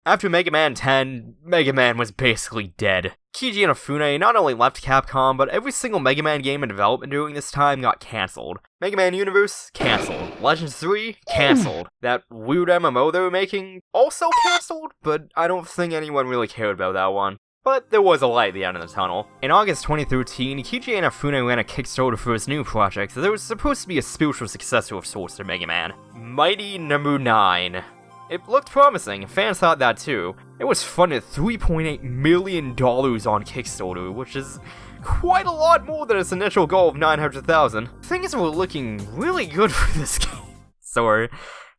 After Mega Man 10, Mega Man was basically dead. Keiji Inafune not only left Capcom, but every single Mega Man game in development during this time got cancelled. Mega Man Universe, cancelled. Legends 3, cancelled. That weird MMO they were making, also cancelled, but I don't think anyone really cared about that one. But there was a light at the end of the tunnel. In August 2013, Keiji Inafune ran a Kickstarter for his new project that was supposed to be a spiritual successor of sorts to Mega Man. Mighty No. 9. It looked promising, and fans thought that too. It was funded $3.8 million on Kickstarter, which is quite a lot more than its initial goal of $900,000. Things were looking really good for this game. Sorry,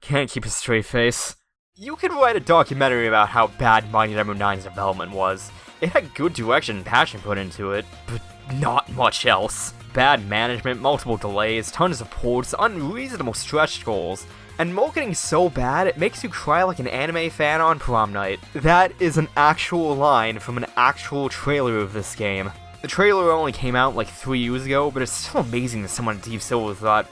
can't keep a straight face. You could write a documentary about how bad Mighty No. 9's development was. It had good direction and passion put into it, but not much else. Bad management, multiple delays, tons of ports, unreasonable stretch goals. And marketing so bad, it makes you cry like an anime fan on prom night. That is an actual line from an actual trailer of this game. The trailer only came out like 3 years ago, but it's still amazing that someone at Deep Silver thought,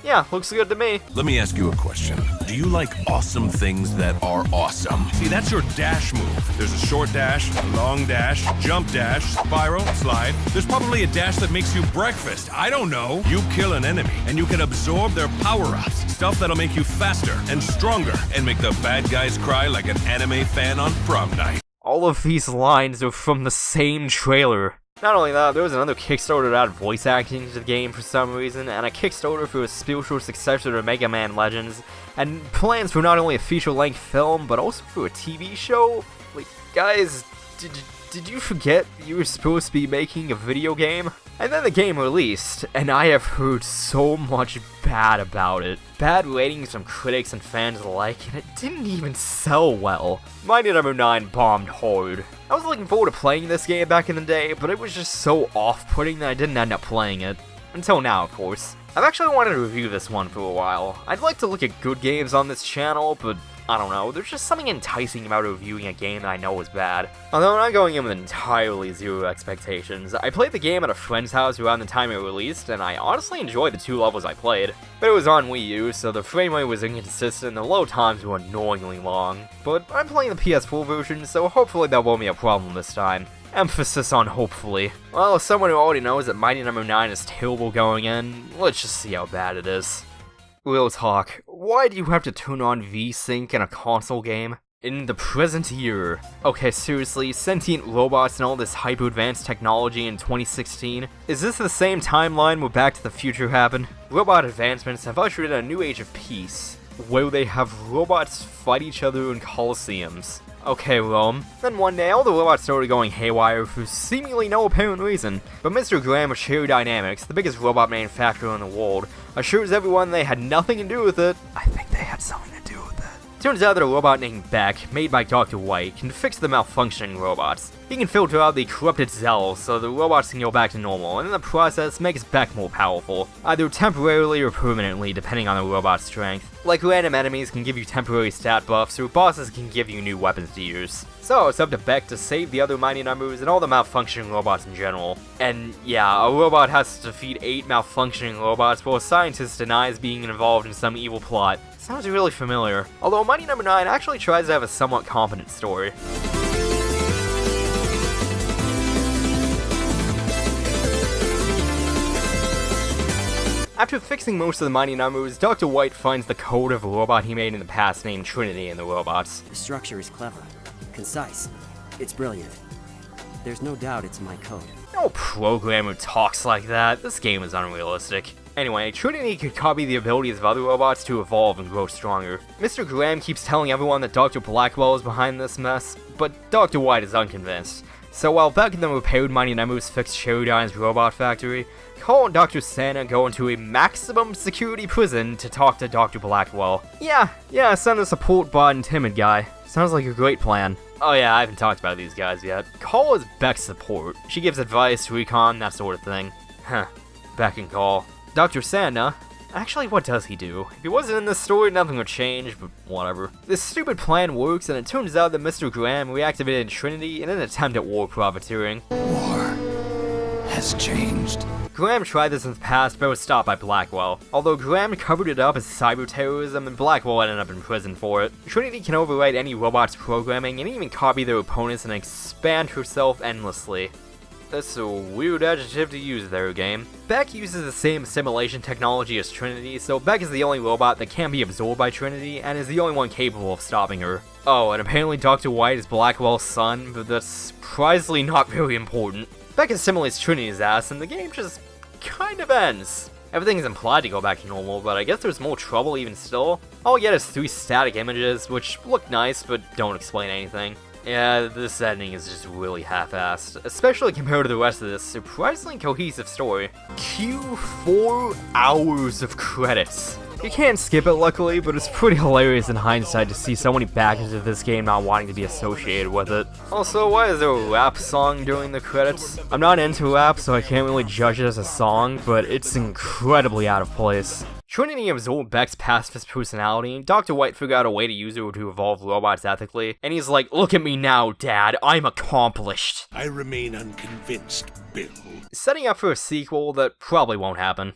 yeah, looks good to me. Let me ask you a question. Do you like awesome things that are awesome? See, that's your dash move. There's a short dash, a long dash, jump dash, spiral, slide. There's probably a dash that makes you breakfast. I don't know. You kill an enemy, and you can absorb their power-ups. Stuff that'll make you faster and stronger, and make the bad guys cry like an anime fan on prom night. All of these lines are from the same trailer. Not only that, there was another Kickstarter that added voice acting to the game for some reason, and a Kickstarter for a spiritual successor to Mega Man Legends, and plans for not only a feature-length film, but also for a TV show? Like, guys, did you forget you were supposed to be making a video game? And then the game released, and I have heard so much bad about it. Bad ratings from critics and fans alike, and it didn't even sell well. Mighty No. 9 bombed hard. I was looking forward to playing this game back in the day, but it was just so off-putting that I didn't end up playing it. Until now, of course. I've actually wanted to review this one for a while. I'd like to look at good games on this channel, but I don't know, there's just something enticing about reviewing a game that I know is bad. Although I'm not going in with entirely zero expectations. I played the game at a friend's house around the time it released, and I honestly enjoyed the 2 levels I played. But it was on Wii U, so the frame rate was inconsistent and the load times were annoyingly long. But I'm playing the PS4 version, so hopefully that won't be a problem this time. Emphasis on hopefully. Well, as someone who already knows that Mighty No. 9 is terrible going in, let's just see how bad it is. Real talk, why do you have to turn on VSync in a console game? In the present year. Okay, seriously, sentient robots and all this hyper-advanced technology in 2016? Is this the same timeline where Back to the Future happened? Robot advancements have ushered in a new age of peace, where they have robots fight each other in coliseums. Okay, Rome. Then one day, all the robots started going haywire for seemingly no apparent reason. But Mr. Graham of Cherry Dynamics, the biggest robot manufacturer in the world, assures everyone they had nothing to do with it. I think they had something to do with it. Turns out that a robot named Beck, made by Dr. White, can fix the malfunctioning robots. He can filter out the corrupted cells so the robots can go back to normal, and in the process makes Beck more powerful, either temporarily or permanently depending on the robot's strength. Like random enemies can give you temporary stat buffs, or bosses can give you new weapons to use. So it's up to Beck to save the other mighty numbers and all the malfunctioning robots in general. And yeah, a robot has to defeat 8 malfunctioning robots while a scientist denies being involved in some evil plot. Sounds really familiar. Although Mighty No. 9 actually tries to have a somewhat competent story. After fixing most of the mighty numbers, Dr. White finds the code of a robot he made in the past named Trinity in the robots. The structure is clever, concise, it's brilliant. There's no doubt it's my code. No programmer talks like that. This game is unrealistic. Anyway, Trinity could copy the abilities of other robots to evolve and grow stronger. Mr. Graham keeps telling everyone that Dr. Blackwell is behind this mess, but Dr. White is unconvinced. So while Beck and the repaired Mighty Numbers fix Sheridan's robot factory, Cole and Dr. Santa go into a maximum security prison to talk to Dr. Blackwell. Yeah, send a support bot and timid guy. Sounds like a great plan. Oh yeah, I haven't talked about these guys yet. Cole is Beck's support. She gives advice, recon, that sort of thing. Beck and Cole. Dr. Santa, actually what does he do? If he wasn't in this story, nothing would change, but whatever. This stupid plan works, and it turns out that Mr. Graham reactivated Trinity in an attempt at war profiteering. War has changed Graham tried this in the past, but was stopped by Blackwell. Although Graham covered it up as cyber terrorism, and Blackwell ended up in prison for it. Trinity can overwrite any robot's programming and even copy their opponents and expand herself endlessly. That's a weird adjective to use there, game. Beck uses the same assimilation technology as Trinity, so Beck is the only robot that can be absorbed by Trinity, and is the only one capable of stopping her. Oh, and apparently Dr. White is Blackwell's son, but that's surprisingly not very important. Beck assimilates Trinity's ass, and the game just kind of ends. Everything is implied to go back to normal, but I guess there's more trouble even still. All we get is 3 static images, which look nice, but don't explain anything. Yeah, this ending is just really half-assed, especially compared to the rest of this surprisingly cohesive story. Cue 4 hours of credits. You can't skip it luckily, but it's pretty hilarious in hindsight to see so many backers of this game not wanting to be associated with it. Also, why is there a rap song during the credits? I'm not into rap, so I can't really judge it as a song, but it's incredibly out of place. Trinity absorbed Beck's pacifist personality, and Dr. White figured out a way to use her to evolve robots ethically, and he's like, "Look at me now, Dad, I'm accomplished." I remain unconvinced, Bill. Setting up for a sequel that probably won't happen.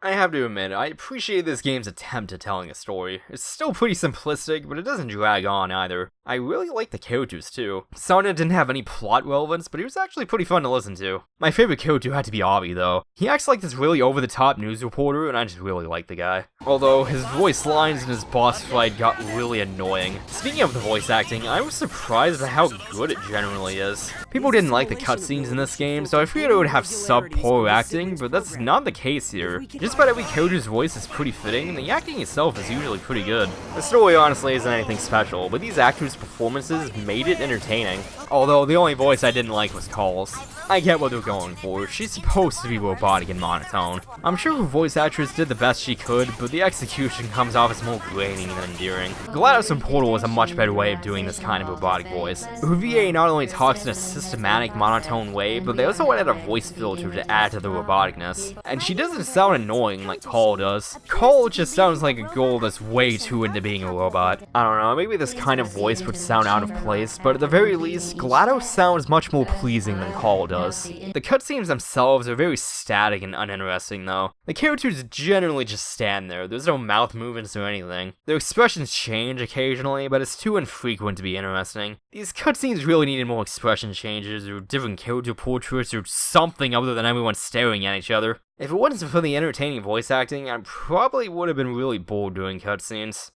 I have to admit, I appreciate this game's attempt at telling a story. It's still pretty simplistic, but it doesn't drag on either. I really like the characters too. Sonnet didn't have any plot relevance, but he was actually pretty fun to listen to. My favorite character had to be Avi though. He acts like this really over-the-top news reporter, and I just really like the guy. Although, his voice lines in his boss fight got really annoying. Speaking of the voice acting, I was surprised at how good it generally is. People didn't like the cutscenes in this game, so I figured it would have subpar acting, but that's not the case here. Just about every character's voice is pretty fitting, and the acting itself is usually pretty good. The story honestly isn't anything special, but these actors' performances made it entertaining. Although, the only voice I didn't like was Call's. I get what they're going for, she's supposed to be robotic and monotone. I'm sure her voice actress did the best she could, but the execution comes off as more grating than endearing. GLaDOS from Portal is a much better way of doing this kind of robotic voice. Her VA not only talks in a systematic, monotone way, but they also added a voice filter to add to the roboticness. And she doesn't sound annoying like Call does. Call just sounds like a girl that's way too into being a robot. I don't know, maybe this kind of voice would sound out of place, but at the very least, GLaDOS sounds much more pleasing than Call does. The cutscenes themselves are very static and uninteresting though. The characters generally just stand there, there's no mouth movements or anything. Their expressions change occasionally, but it's too infrequent to be interesting. These cutscenes really needed more expression changes, or different character portraits, or something other than everyone staring at each other. If it wasn't for the entertaining voice acting, I probably would have been really bored doing cutscenes.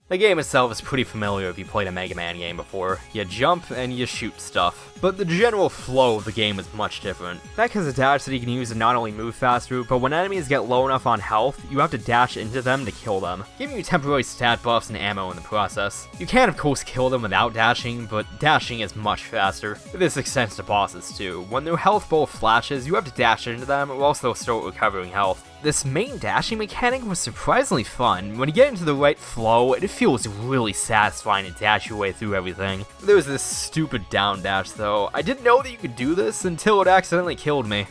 The game itself is pretty familiar if you played a Mega Man game before. You jump and you shoot stuff. But the general flow of the game is much different. Beck has a dash that you can use to not only move faster, but when enemies get low enough on health, you have to dash into them to kill them, giving you temporary stat buffs and ammo in the process. You can of course kill them without dashing, but dashing is much faster. This extends to bosses too. When their health bar flashes, you have to dash into them or else they'll start recovering health. This main dashing mechanic was surprisingly fun. When you get into the right flow, it feels really satisfying to dash your way through everything. There was this stupid down dash though. I didn't know that you could do this until it accidentally killed me.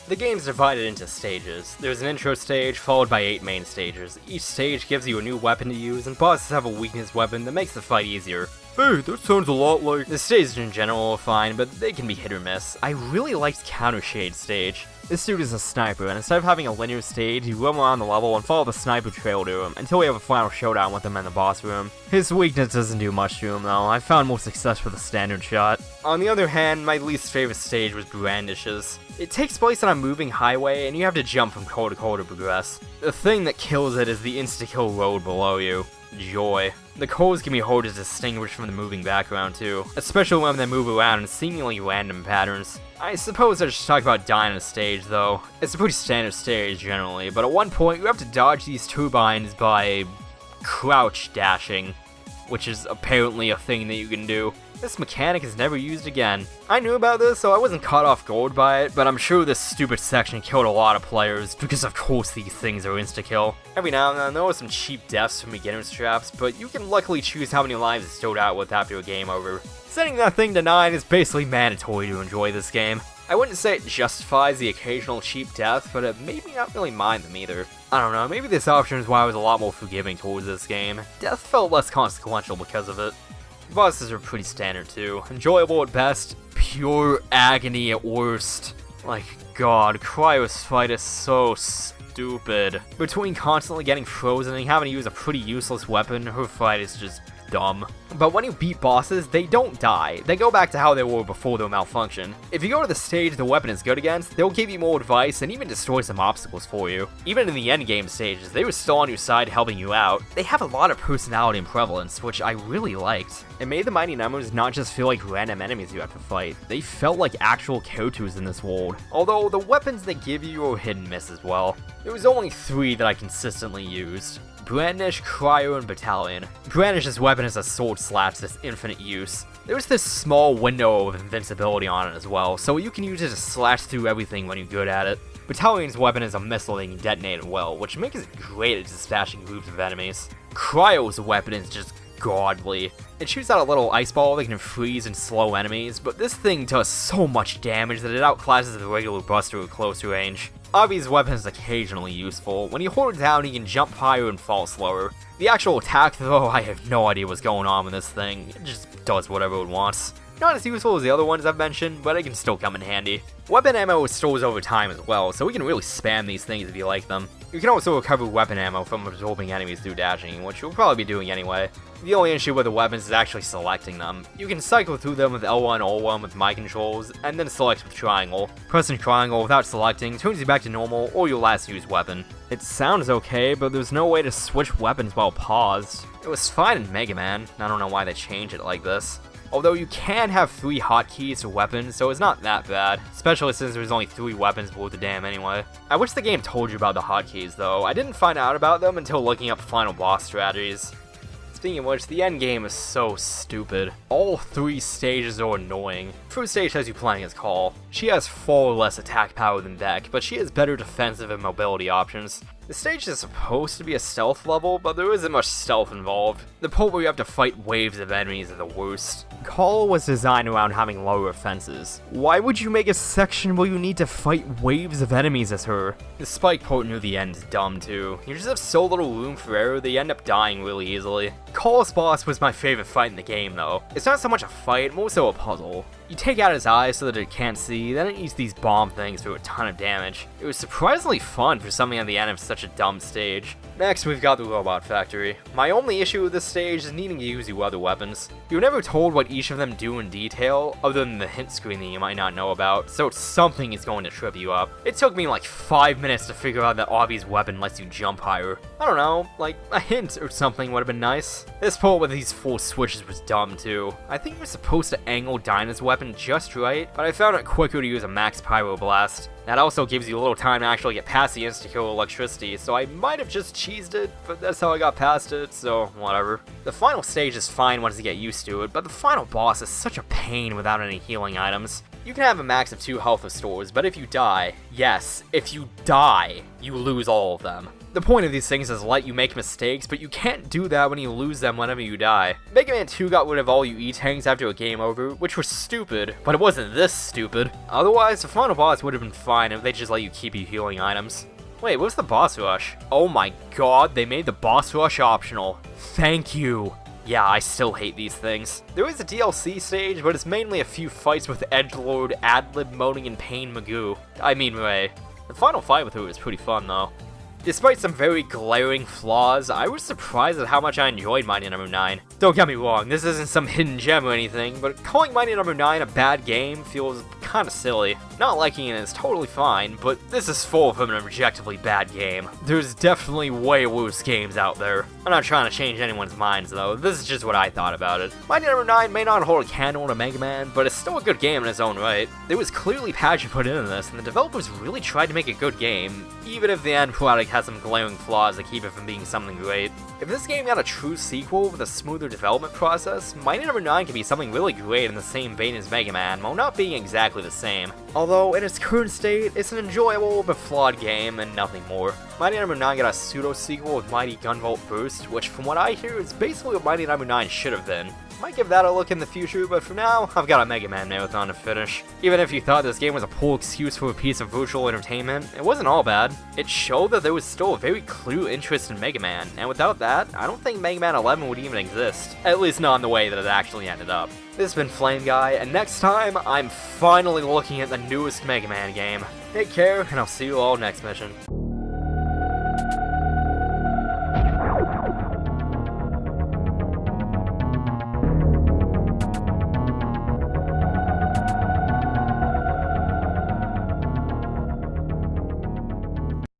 The game's divided into stages. There's an intro stage, followed by 8 main stages. Each stage gives you a new weapon to use, and bosses have a weakness weapon that makes the fight easier. Hey, that sounds a lot like... The stages in general are fine, but they can be hit or miss. I really liked Counter Shade stage. This dude is a sniper, and instead of having a linear stage, you roam around the level and follow the sniper trail to him, until we have a final showdown with him in the boss room. His weakness doesn't do much to him though, I found more success with the standard shot. On the other hand, my least favorite stage was Brandishes. It takes place on a moving highway, and you have to jump from core to core to progress. The thing that kills it is the insta-kill road below you. Joy. The cores can be hard to distinguish from the moving background too, especially when they move around in seemingly random patterns. I suppose I should talk about dying on a stage though. It's a pretty standard stage generally, but at one point you have to dodge these turbines by crouch dashing, which is apparently a thing that you can do. This mechanic is never used again. I knew about this, so I wasn't caught off guard by it, but I'm sure this stupid section killed a lot of players, because of course these things are insta-kill. Every now and then there are some cheap deaths from beginner's traps, but you can luckily choose how many lives it stowed out with after a game over. Setting that thing to 9 is basically mandatory to enjoy this game. I wouldn't say it justifies the occasional cheap death, but it made me not really mind them either. I don't know, maybe this option is why I was a lot more forgiving towards this game. Death felt less consequential because of it. Bosses are pretty standard too. Enjoyable at best, pure agony at worst. Like, God, Cryo's fight is so stupid. Between constantly getting frozen and having to use a pretty useless weapon, her fight is just dumb. But when you beat bosses, they don't die. They go back to how they were before their malfunction. If you go to the stage the weapon is good against, they'll give you more advice and even destroy some obstacles for you. Even in the endgame stages, they were still on your side helping you out. They have a lot of personality and prevalence, which I really liked. It made the Mighty Numbers not just feel like random enemies you have to fight, they felt like actual characters in this world. Although the weapons they give you are hit and miss as well. There was only 3 that I consistently used. Brandish, Cryo, and Battalion. Brandish's weapon is a sword slash that's infinite use. There's this small window of invincibility on it as well, so you can use it to slash through everything when you're good at it. Battalion's weapon is a missile that can detonate well, which makes it great at dispatching groups of enemies. Cryo's weapon is just godly. It shoots out a little ice ball that can freeze and slow enemies, but this thing does so much damage that it outclasses the regular Buster at close range. Avi's weapon is occasionally useful. When you hold it down, he can jump higher and fall slower. The actual attack, though, I have no idea what's going on with this thing. It just does whatever it wants. Not as useful as the other ones I've mentioned, but it can still come in handy. Weapon ammo stores over time as well, so we can really spam these things if you like them. You can also recover weapon ammo from absorbing enemies through dashing, which you'll probably be doing anyway. The only issue with the weapons is actually selecting them. You can cycle through them with L1 or L1 with my controls, and then select with triangle. Pressing triangle without selecting turns you back to normal or your last used weapon. It sounds okay, but there's no way to switch weapons while paused. It was fine in Mega Man, I don't know why they changed it like this. Although you can have 3 hotkeys for weapons, so it's not that bad, especially since there's only 3 weapons worth a damn anyway. I wish the game told you about the hotkeys though. I didn't find out about them until looking up final boss strategies. Speaking of which, the end game is so stupid. All 3 stages are annoying. First stage has you playing as Call. She has far less attack power than Beck, but she has better defensive and mobility options. The stage is supposed to be a stealth level, but there isn't much stealth involved. The part where you have to fight waves of enemies is the worst. Call was designed around having lower offenses. Why would you make a section where you need to fight waves of enemies as her? The spike part near the end is dumb too. You just have so little room for error that you end up dying really easily. Call's boss was my favorite fight in the game though. It's not so much a fight, more so a puzzle. You take out his eyes so that it can't see, then it uses these bomb things to do a ton of damage. It was surprisingly fun for something at the end of such a dumb stage. Next, we've got the Robot Factory. My only issue with this stage is needing to use your other weapons. You're never told what each of them do in detail, other than the hint screen that you might not know about, so something is going to trip you up. It took me like 5 minutes to figure out that Avi's weapon lets you jump higher. I don't know, like a hint or something would have been nice. This part with these 4 switches was dumb too. I think you're supposed to angle Dinah's weapon just right, but I found it quicker to use a max pyro blast. That also gives you a little time to actually get past the insta-kill electricity, so I might have just cheesed it, but that's how I got past it, so whatever. The final stage is fine once you get used to it, but the final boss is such a pain without any healing items. You can have a max of 2 health restores, but if you die, yes, if you die, you lose all of them. The point of these things is let you make mistakes, but you can't do that when you lose them whenever you die. Mega Man 2 got rid of all you E-tanks after a game over, which was stupid, but it wasn't this stupid. Otherwise, the final boss would have been fine if they just let you keep your healing items. Wait, what's the boss rush? Oh my god, they made the boss rush optional. Thank you. Yeah, I still hate these things. There is a DLC stage, but it's mainly a few fights with Edgelord, Adlib, Moaning, and Pain Magoo. I mean Ray. The final fight with her was pretty fun though. Despite some very glaring flaws, I was surprised at how much I enjoyed Mighty No. 9. Don't get me wrong, this isn't some hidden gem or anything, but calling Mighty No. 9 a bad game feels kinda silly. Not liking it is totally fine, but this is far from an objectively bad game. There's definitely way worse games out there. I'm not trying to change anyone's minds though, this is just what I thought about it. Mighty No. 9 may not hold a candle to Mega Man, but it's still a good game in its own right. There was clearly passion put into this, and the developers really tried to make a good game, even if the end product has some glaring flaws that keep it from being something great. If this game got a true sequel with a smoother development process, Mighty No. 9 could be something really great in the same vein as Mega Man, while not being exactly the same. Although, in its current state, it's an enjoyable but flawed game and nothing more. Mighty No. 9 got a pseudo-sequel with Mighty Gunvolt Burst, which from what I hear is basically what Mighty No. 9 should have been. Might give that a look in the future, but for now, I've got a Mega Man marathon to finish. Even if you thought this game was a poor excuse for a piece of virtual entertainment, it wasn't all bad. It showed that there was still a very clear interest in Mega Man, and without that, I don't think Mega Man 11 would even exist. At least not in the way that it actually ended up. This has been Flame Guy, and next time, I'm finally looking at the newest Mega Man game. Take care, and I'll see you all next mission.